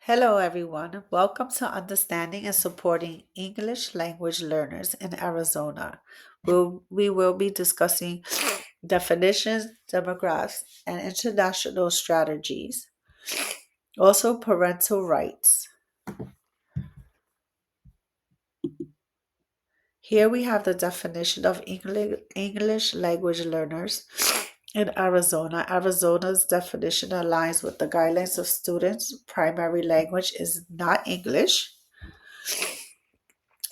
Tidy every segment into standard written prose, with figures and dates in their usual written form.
Hello, everyone. Welcome to Understanding and Supporting English Language Learners in Arizona. We will be discussing definitions, demographics, and international strategies. Also, parental rights. Here we have the definition of English language learners in Arizona. Arizona's definition aligns with the guidelines of students. Primary language is not English.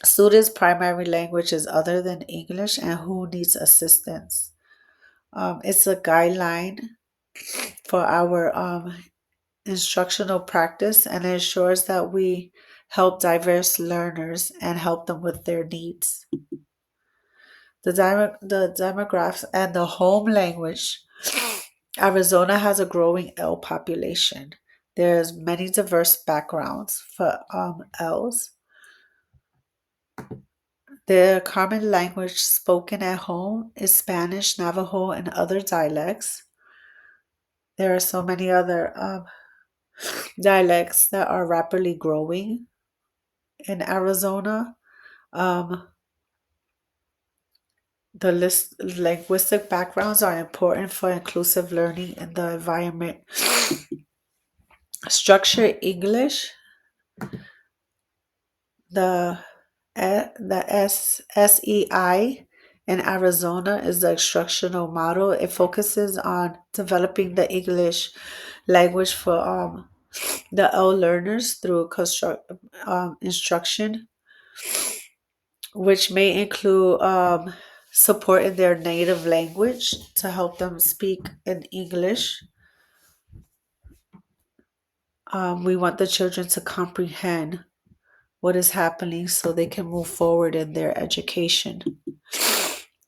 Students' primary language is other than English and who needs assistance. It's a guideline for our instructional practice and ensures that we help diverse learners and help them with their needs. The demographics and the home language. Arizona has a growing L population. There's many diverse backgrounds for Ls. The common language spoken at home is Spanish, Navajo, and other dialects. There are so many other dialects that are rapidly growing in Arizona. Um, the linguistic backgrounds are important for inclusive learning in the environment. Structured English, the SEI in Arizona is the instructional model. It focuses on developing the English language for the L learners through instruction, which may include support in their native language to help them speak in English. We want the children to comprehend what is happening so they can move forward in their education.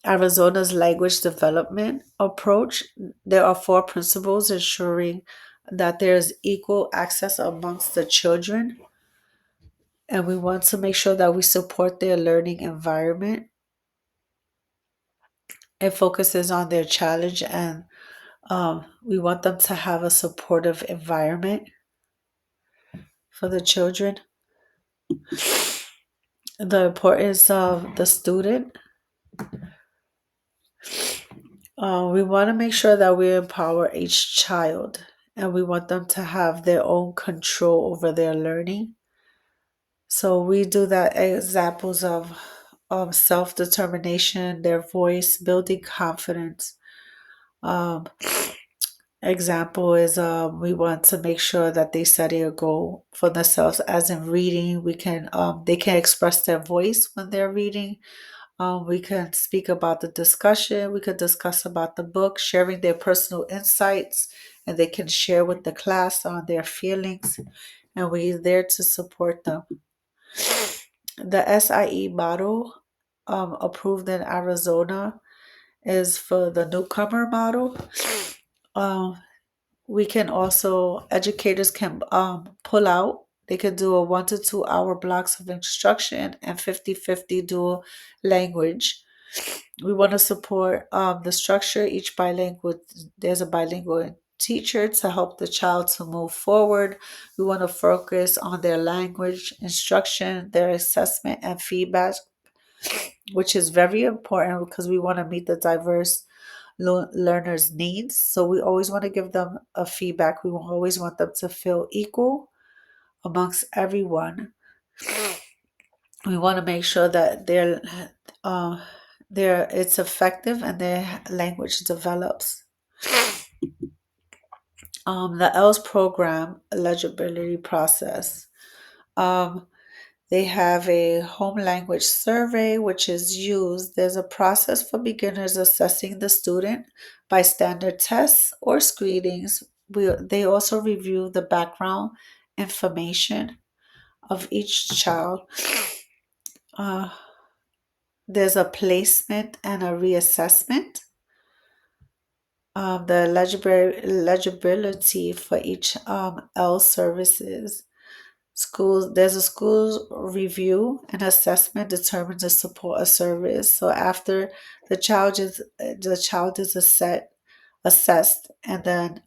Arizona's language development approach, there are four principles ensuring that there is equal access amongst the children, and we want to make sure that we support their learning environment. It focuses on their challenge, and we want them to have a supportive environment for the children. The importance of the student. We want to make sure that we empower each child, and we want them to have their own control over their learning. So we do that examples of self-determination, their voice, building confidence. Um, Example is we want to make sure that they set a goal for themselves, as in reading. We can they can express their voice when they're reading. We can speak about the discussion. We could discuss about the book, sharing their personal insights, and they can share with the class on their feelings. And we're there to support them. The SIE model, approved in Arizona, is for the newcomer model. Um, we can also, educators can pull out. They can do a 1 to 2 hour blocks of instruction and 50-50 dual language. We want to support the structure. There's a bilingual teacher to help the child to move forward. We want to focus on their language, instruction, their assessment, and feedback, which is very important because we want to meet the diverse learners' needs. So we always want to give them a feedback. We always want them to feel equal amongst everyone. We want to make sure that uh, it's effective and their language develops. The ELS program eligibility process. Um, They have a home language survey, which is used. There's a process for beginners assessing the student by standard tests or screenings. They also review the background information of each child. Uh, there's a placement and a reassessment. The legibility for each L services. There's a school's review and assessment determines the support of service. So after the child is assessed, and then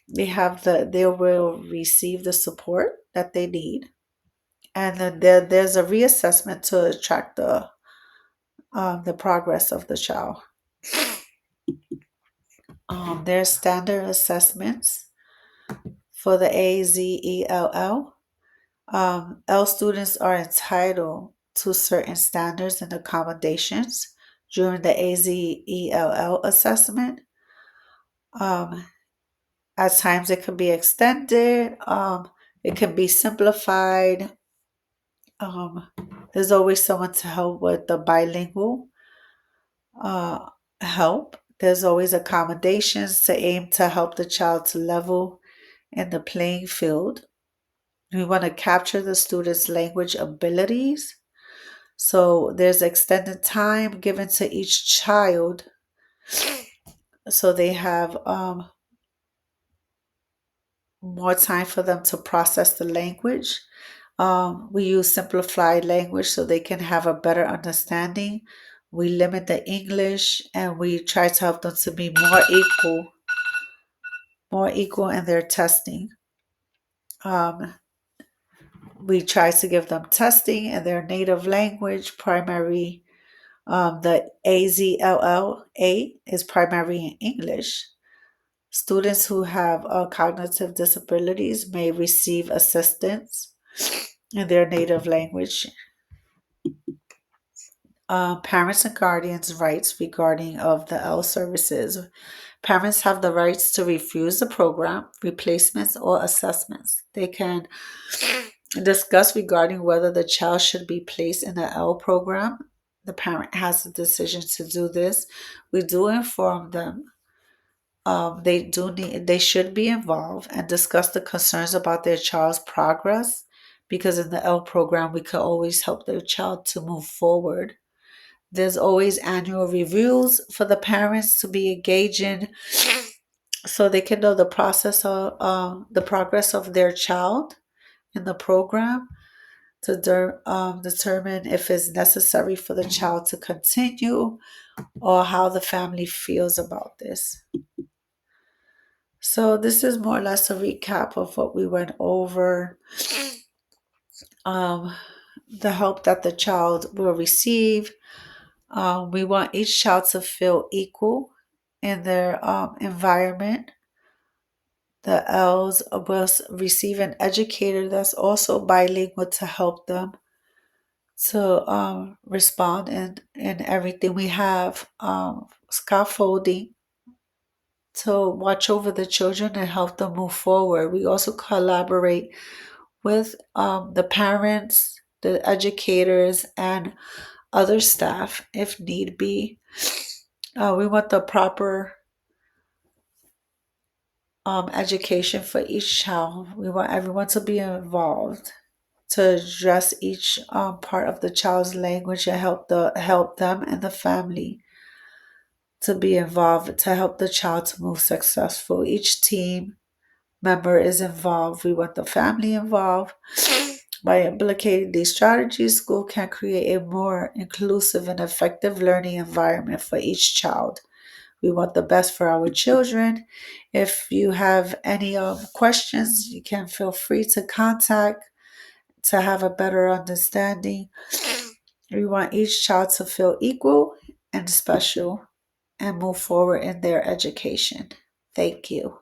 they will receive the support that they need, and then there's a reassessment to track the progress of the child. There's standard assessments for the AZELL. L students are entitled to certain standards and accommodations during the AZELL assessment. Um, at times it can be extended, it can be simplified. Um, there's always someone to help with the bilingual uh, help. There's always accommodations to aim to help the child to level in the playing field. We want to capture the student's language abilities. So there's extended time given to each child so they have more time for them to process the language. We use simplified language so they can have a better understanding. We limit the English and we try to help them to be more equal in their testing. Um, we try to give them testing in their native language, primary. The AZLLA is primary in English. Students who have cognitive disabilities may receive assistance in their native language. Parents and guardians' rights regarding of the L services. Parents have the rights to refuse the program, replacements, or assessments. They can discuss regarding whether the child should be placed in the L program. The parent has the decision to do this. We do inform them. They should be involved and discuss the concerns about their child's progress, because in the L program we can always help their child to move forward. There's always annual reviews for the parents to be engaging so they can know the progress of their child in the program to determine if it's necessary for the child to continue or how the family feels about this. So this is more or less a recap of what we went over. Um, the help that the child will receive. We want each child to feel equal in their environment. The L's will receive an educator that's also bilingual to help them to respond in everything. We have scaffolding to watch over the children and help them move forward. We also collaborate with the parents, the educators, and other staff if need be. We want the proper education for each child. We want everyone to be involved to address each part of the child's language and help them and the family to be involved to help the child to move successful. Each team member is involved. We want the family involved. By implicating these strategies, school can create a more inclusive and effective learning environment for each child. We want the best for our children. If you have any questions, you can feel free to contact to have a better understanding. We want each child to feel equal and special and move forward in their education. Thank you.